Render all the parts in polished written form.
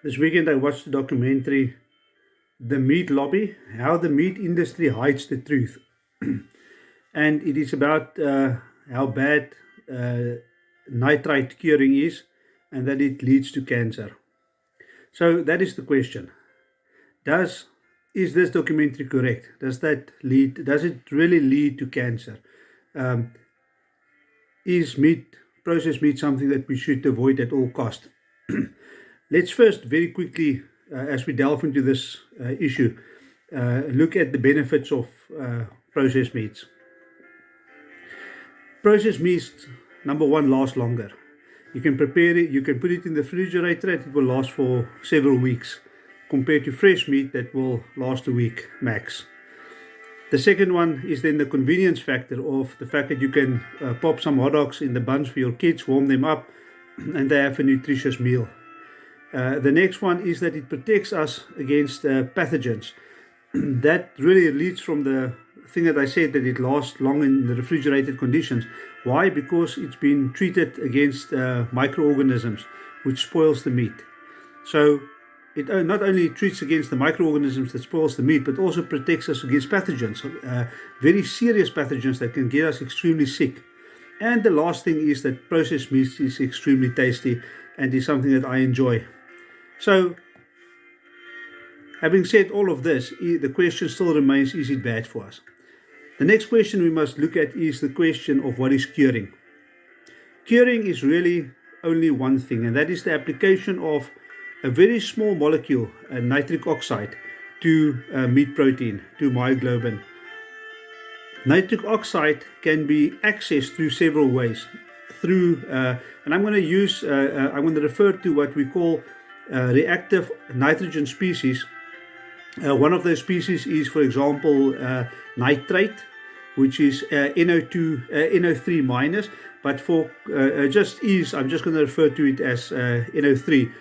This weekend I watched the documentary The Meat Lobby, How the Meat Industry Hides the Truth. And it is about how bad nitrite curing is and that it leads to cancer. So that is the question. Does is this documentary correct? Does it really lead to cancer? Um, is processed meat something that we should avoid at all cost? Let's first very quickly, as we delve into this issue, look at the benefits of processed meats. Processed meats, number one, last longer. You can prepare it, you can put it in the refrigerator, and it will last for several weeks, compared to fresh meat that will last a week max. The second one is then the convenience factor of the fact that you can pop some hot dogs in the buns for your kids, warm them up, and they have a nutritious meal. The next one is that it protects us against pathogens. That really leads from the thing that I said, that it lasts long in the refrigerated conditions. Why? Because it's been treated against microorganisms, which spoils the meat. So it not only treats against the microorganisms that spoils the meat, but also protects us against pathogens, very serious pathogens that can get us extremely sick. And the last thing is that processed meat is extremely tasty and is something that I enjoy. So, having said all of this, the question still remains, is it bad for us? The next question we must look at is the question of what is curing. Curing is really only one thing, and that is the application of a very small molecule, nitric oxide, to meat protein, to myoglobin. Nitric oxide can be accessed through several ways. And I'm going to refer to what we call reactive nitrogen species. One of those species is, for example, nitrate, which is NO3 minus. But for just ease, I'm just going to refer to it as NO3.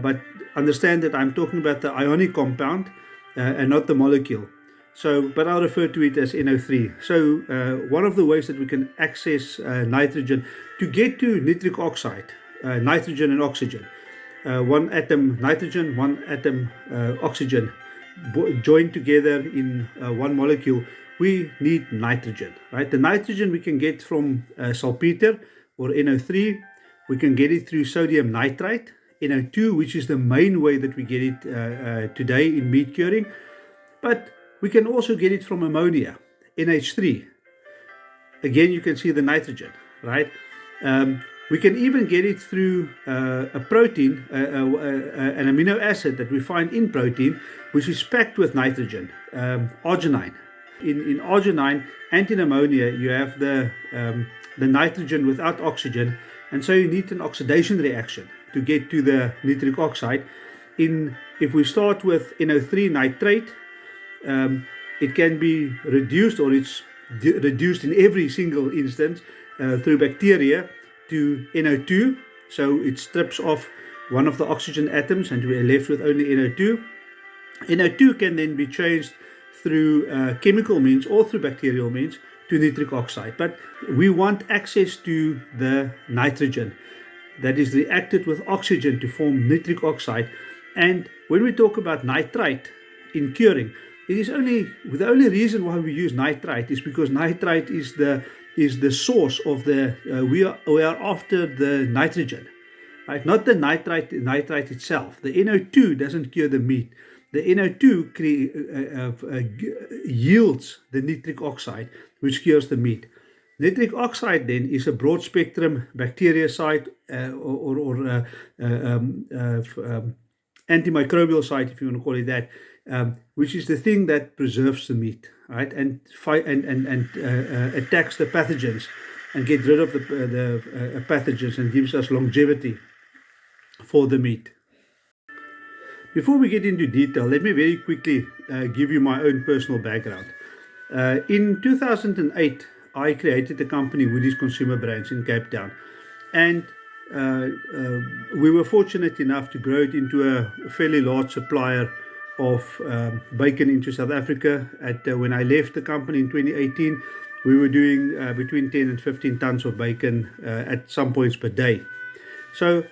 But understand that I'm talking about the ionic compound and not the molecule. But I'll refer to it as NO3. So one of the ways that we can access nitrogen to get to nitric oxide, nitrogen and oxygen, one atom nitrogen, one atom oxygen, joined together in one molecule, we need nitrogen, right? The nitrogen we can get from saltpeter or NO3. We can get it through sodium nitrite, NO2, which is the main way that we get it today in meat curing. But we can also get it from ammonia, NH3. Again, you can see the nitrogen, right? We can even get it through a protein, an amino acid that we find in protein, which is packed with nitrogen, arginine. In arginine and in ammonia, you have the nitrogen without oxygen, and so you need an oxidation reaction to get to the nitric oxide. If we start with NO3 nitrate, it can be reduced, or it's reduced in every single instance through bacteria to NO2. So it strips off one of the oxygen atoms and we're left with only NO2. NO2 can then be changed through chemical means or through bacterial means to nitric oxide. But we want access to the nitrogen that is reacted with oxygen to form nitric oxide. And when we talk about nitrite in curing, it is the only reason why we use nitrite is because nitrite is the source of the we are after the nitrogen, right? Not the nitrite itself. The NO2 doesn't cure the meat. The NO2 yields the nitric oxide, which cures the meat. Nitric oxide then is a broad spectrum bactericide or antimicrobial side, if you want to call it that, which is the thing that preserves the meat, right, and attacks the pathogens and get rid of the pathogens and gives us longevity for the meat. Before we get into detail, let me very quickly give you my own personal background. In 2008, I created the company Woody's Consumer Brands in Cape Town, and we were fortunate enough to grow it into a fairly large supplier of bacon into South Africa. When I left the company in 2018, we were doing between 10 and 15 tons of bacon at some points per day. So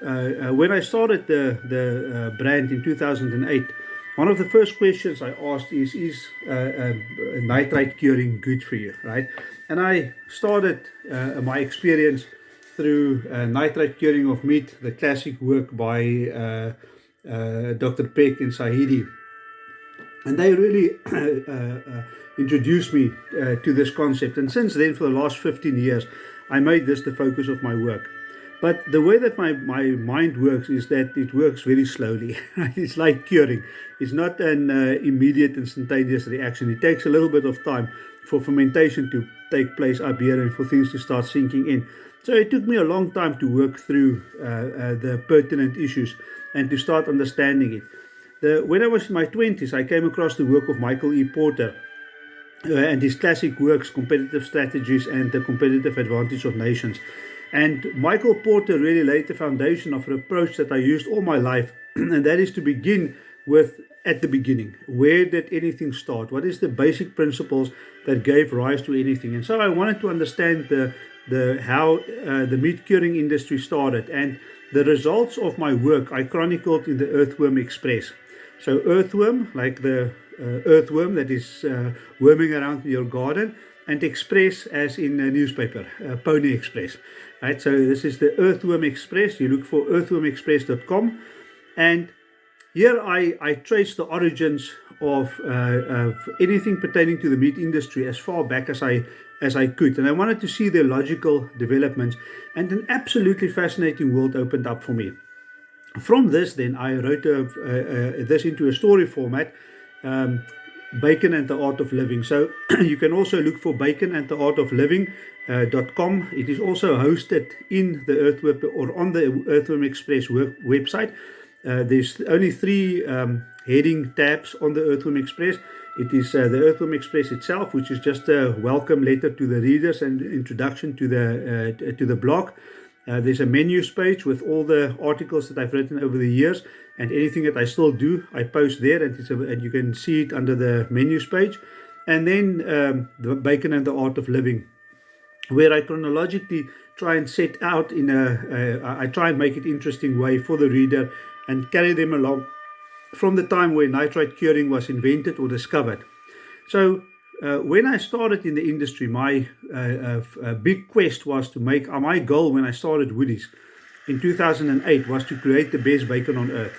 when I started the brand in 2008, one of the first questions I asked is nitrate curing good for you, right? And I started my experience through nitrate curing of meat, the classic work by Dr. Peck and Sahidi. And they really introduced me to this concept. And since then, for the last 15 years, I made this the focus of my work. But the way that my mind works is that it works very slowly. It's like curing. It's not an immediate, instantaneous reaction. It takes a little bit of time for fermentation to take place up here and for things to start sinking in. So it took me a long time to work through the pertinent issues and to start understanding it. When I was in my 20s, I came across the work of Michael E. Porter and his classic works, Competitive Strategies and the Competitive Advantage of Nations. And Michael Porter really laid the foundation of an approach that I used all my life, and that is to begin with at the beginning. Where did anything start? What is the basic principles that gave rise to anything? And so I wanted to understand how the meat curing industry started, and the results of my work I chronicled in the EarthwormExpeess. So earthworm, like the earthworm that is worming around in your garden, and express as in a newspaper, Pony Express. Right, so this is the EarthwormExpeess. You look for earthwormexpress.com, and here I trace the origins of anything pertaining to the meat industry as far back as I could, and I wanted to see their logical developments, and an absolutely fascinating world opened up for me. From this, then, I wrote this into a story format, Bacon and the Art of Living. So you can also look for Bacon and the Art of Living.com. It is also hosted in the Earthworm or on the EarthwormExpeess website. There's only 3 heading tabs on the EarthwormExpeess. It is the EarthwormExpeess itself, which is just a welcome letter to the readers and introduction to the blog. There's a menus page with all the articles that I've written over the years, and anything that I still do, I post there, and you can see it under the menus page. And then the Bacon and the Art of Living, where I chronologically try and set out I try and make it interesting way for the reader and carry them along from the time where nitrate curing was invented or discovered. So when I started in the industry, my big quest was to make, my goal when I started Woodies in 2008 was to create the best bacon on earth.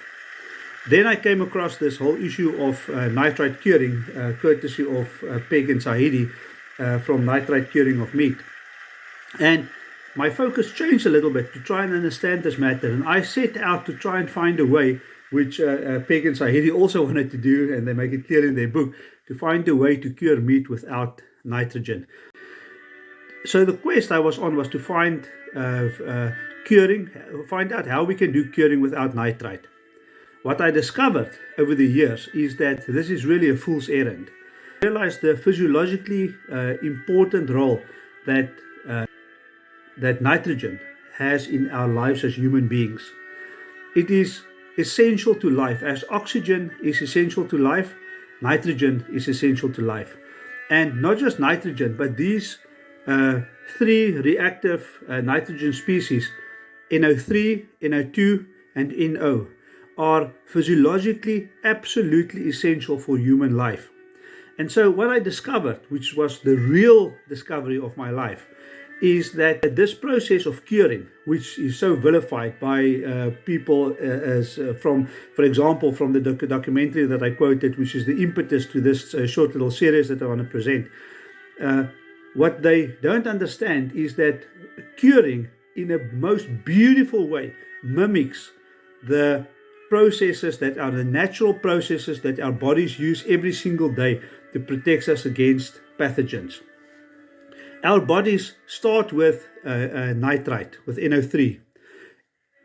Then I came across this whole issue of nitrate curing, courtesy of Peg and Sahidi from Nitrate Curing of Meat. And my focus changed a little bit to try and understand this matter, and I set out to try and find a way, which Peg and Sahidi also wanted to do, and they make it clear in their book, to find a way to cure meat without nitrogen. So the quest I was on was to find out how we can do curing without nitrate. What I discovered over the years is that this is really a fool's errand. I realized the physiologically important role that nitrogen has in our lives as human beings. It is essential to life. As oxygen is essential to life, nitrogen is essential to life. And not just nitrogen, but these 3 reactive nitrogen species, NO3, NO2, and NO, are physiologically absolutely essential for human life. And so what I discovered, which was the real discovery of my life, is that this process of curing, which is so vilified by people for example, from the documentary that I quoted, which is the impetus to this short little series that I want to present, what they don't understand is that curing in a most beautiful way mimics the processes that are the natural processes that our bodies use every single day to protect us against pathogens. Our bodies start with nitrate, with NO3.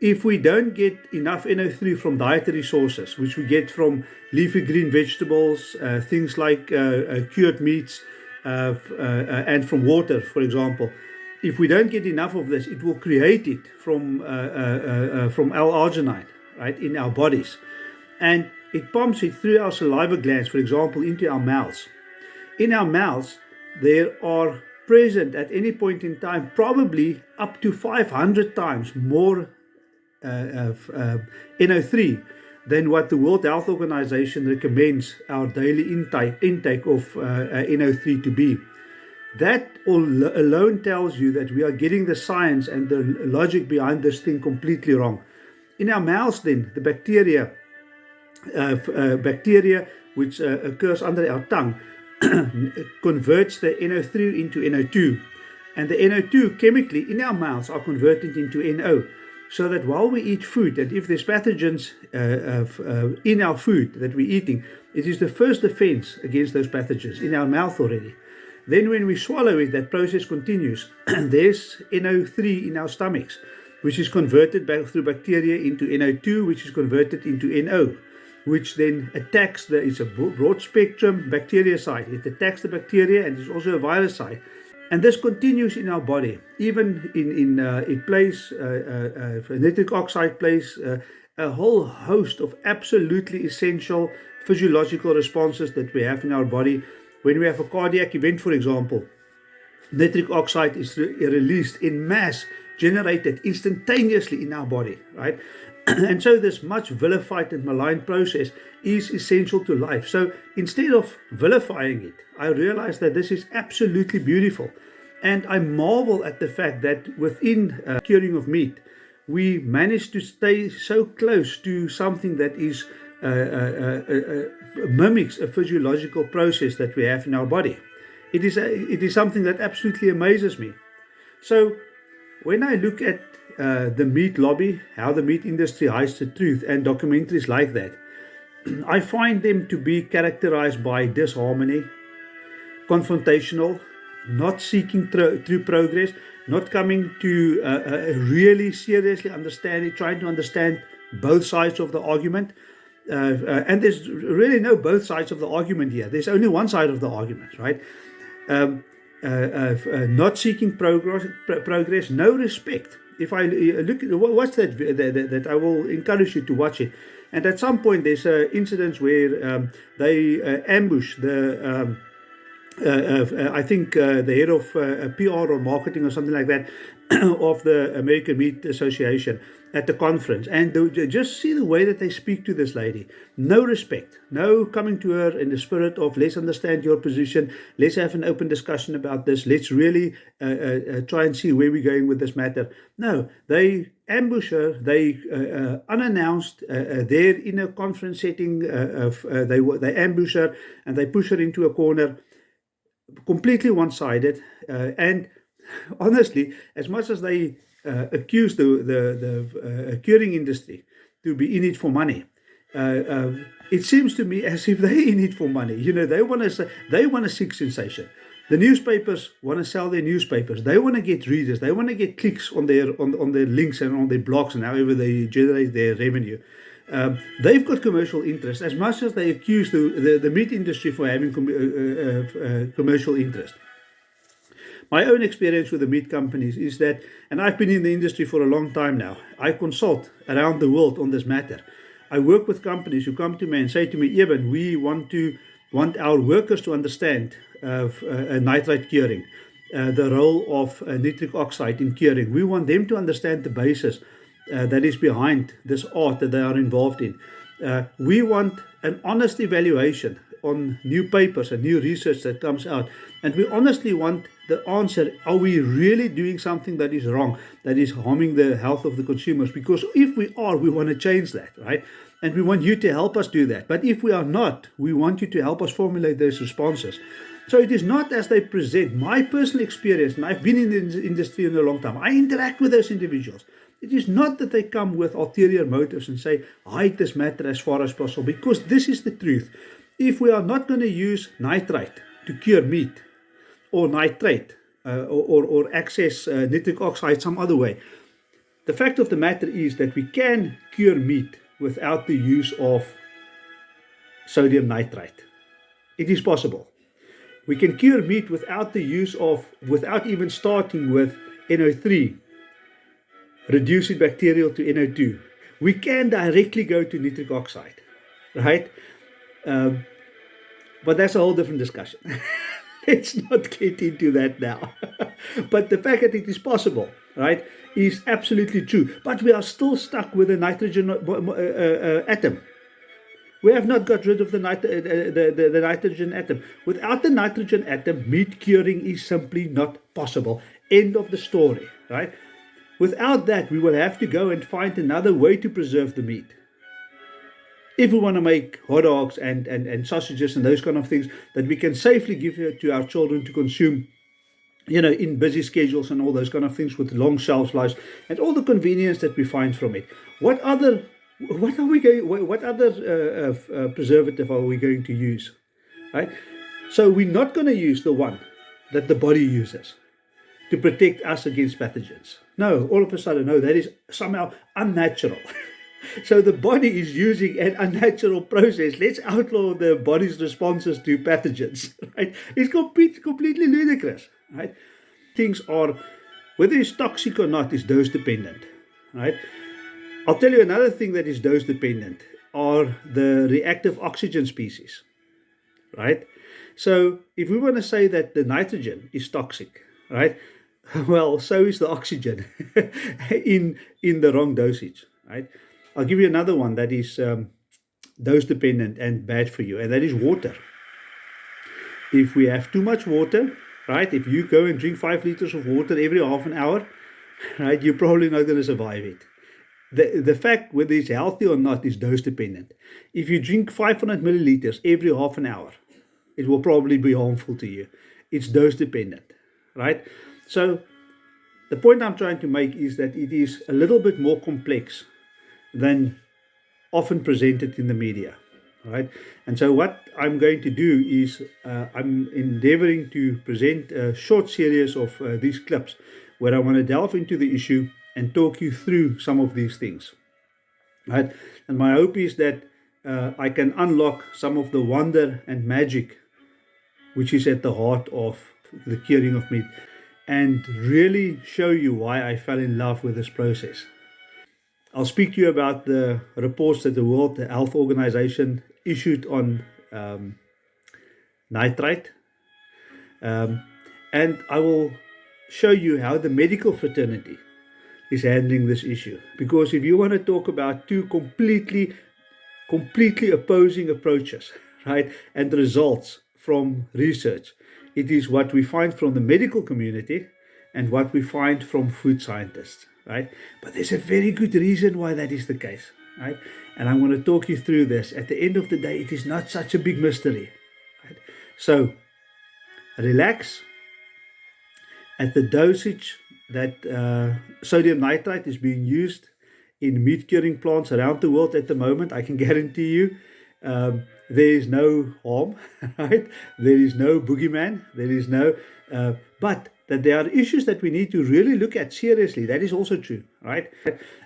If we don't get enough NO3 from dietary sources, which we get from leafy green vegetables, things like cured meats, and from water, for example, if we don't get enough of this, it will create it from L-arginine, right, in our bodies, and it pumps it through our saliva glands, for example, into our mouths. In our mouths, there are present at any point in time probably up to 500 times more NO3 than what the World Health Organization recommends our daily intake of NO3 to be. That alone tells you that we are getting the science and the logic behind this thing completely wrong. In our mouths, then, the bacteria which occurs under our tongue converts the NO3 into NO2, and the NO2 chemically in our mouths are converted into NO, so that while we eat food, and if there's pathogens in our food that we're eating, it is the first defense against those pathogens in our mouth already. Then when we swallow it, that process continues. There's NO3 in our stomachs, which is converted back through bacteria into NO2, which is converted into NO, which then attacks it's a broad spectrum bactericide. It attacks the bacteria, and it's also a viricide. And this continues in our body. Even it plays, nitric oxide plays a whole host of absolutely essential physiological responses that we have in our body. When we have a cardiac event, for example, nitric oxide is released in mass, generated instantaneously in our body, right? And so this much vilified and maligned process is essential to life. So instead of vilifying it, I realize that this is absolutely beautiful. And I marvel at the fact that within curing of meat, we managed to stay so close to something that is mimics a physiological process that we have in our body. It is something that absolutely amazes me. So when I look at the meat lobby, how the meat industry hides the truth, and documentaries like that, I find them to be characterized by disharmony, confrontational, not seeking true progress, not coming to really seriously understand it, trying to understand both sides of the argument. And there's really no both sides of the argument here. There's only one side of the argument, right? Not seeking progress, no respect. If I look at watch that I will encourage you to watch it. And at some point there's incidents where they ambush the I think the head of PR or marketing or something like that of the American Meat Association at the conference, and just see the way that they speak to this lady. No respect, no coming to her in the spirit of let's understand your position, let's have an open discussion about this, let's really try and see where we're going with this matter. No, they ambush her, they unannounced, there in a conference setting, they ambush her and they push her into a corner, completely one-sided, and honestly, as much as they accuse the curing industry to be in it for money, it seems to me as if they're in it for money. You know, they want to seek sensation. The newspapers want to sell their newspapers. They want to get readers. They want to get clicks on their links and on their blogs and however they generate their revenue. They've got commercial interest as much as they accuse the meat industry for having commercial interest. My own experience with the meat companies is that, and I've been in the industry for a long time now, I consult around the world on this matter. I work with companies who come to me and say to me, Eben, we want our workers to understand nitrate curing, the role of nitric oxide in curing. We want them to understand the basis that is behind this art that they are involved in. We want an honest evaluation on new papers and new research that comes out. And we honestly want the answer, are we really doing something that is wrong, that is harming the health of the consumers? Because if we are, we want to change that, right? And we want you to help us do that. But if we are not, we want you to help us formulate those responses. So it is not as they present. My personal experience, and I've been in the industry in a long time, I interact with those individuals. It is not that they come with ulterior motives and say, hide this matter as far as possible, because this is the truth. If we are not going to use nitrate to cure meat, or nitrate, or access nitric oxide some other way, the fact of the matter is that we can cure meat without the use of sodium nitrate. It is possible. We can cure meat without even starting with NO3, reducing bacterial to NO2. We can directly go to nitric oxide, right? But that's a whole different discussion. Let's not get into that now. But the fact that it is possible, right? is absolutely true. But we are still stuck with the nitrogen atom. We have not got rid of the nitrogen atom. Without the nitrogen atom, meat curing is simply not possible. End of the story, right? Without that, we will have to go and find another way to preserve the meat. If we want to make hot dogs and sausages and those kind of things that we can safely give to our children to consume, in busy schedules and all those kind of things with long shelf lives and all the convenience that we find from it. What other preservative are we going to use, right? So we're not going to use the one that the body uses to protect us against pathogens. No, all of a sudden, no, that is somehow unnatural. So the body is using an unnatural process. Let's outlaw the body's responses to pathogens, right? It's completely ludicrous, right? Things are, whether it's toxic or not, is dose dependent, right? I'll tell you another thing that is dose dependent are the reactive oxygen species, right? So if we want to say that the nitrogen is toxic, right? Well, so is the oxygen in the wrong dosage, right? I'll give you another one that is dose dependent and bad for you, and that is water. If we have too much water, right? If you go and drink 5 liters of water every half an hour, right, you're probably not going to survive it. The fact whether it's healthy or not is dose dependent. If you drink 500 milliliters every half an hour, it will probably be harmful to you. It's dose dependent, right? So the point I'm trying to make is that it is a little bit more complex than often presented in the media, right? And so what I'm going to do is I'm endeavoring to present a short series of these clips where I want to delve into the issue and talk you through some of these things, right? And my hope is that I can unlock some of the wonder and magic which is at the heart of the curing of meat, and really show you why I fell in love with this process. I'll speak to you about the reports that the World Health Organization issued on nitrite, and I will show you how the medical fraternity is handling this issue. Because if you want to talk about two completely opposing approaches, right, and results from research, it is what we find from the medical community and what we find from food scientists, right? But there's a very good reason why that is the case, right? And I'm going to talk you through this. At the end of the day, it is not such a big mystery, right? So relax. At the dosage that sodium nitrite is being used in meat curing plants around the world at the moment, I can guarantee you there is no harm, right? There is no boogeyman. There is no, but that there are issues that we need to really look at seriously. That is also true, right?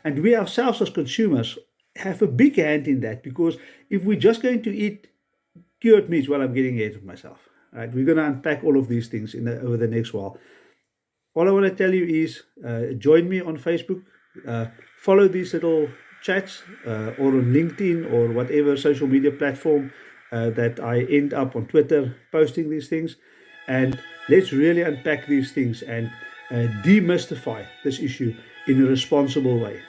And we ourselves as consumers have a big hand in that, because if we're just going to eat cured meats, well, I'm getting ahead of myself, right? We're going to unpack all of these things over the next while. All I want to tell you is join me on Facebook, follow these little chats or on LinkedIn or whatever social media platform that I end up on Twitter posting these things, and let's really unpack these things and demystify this issue in a responsible way.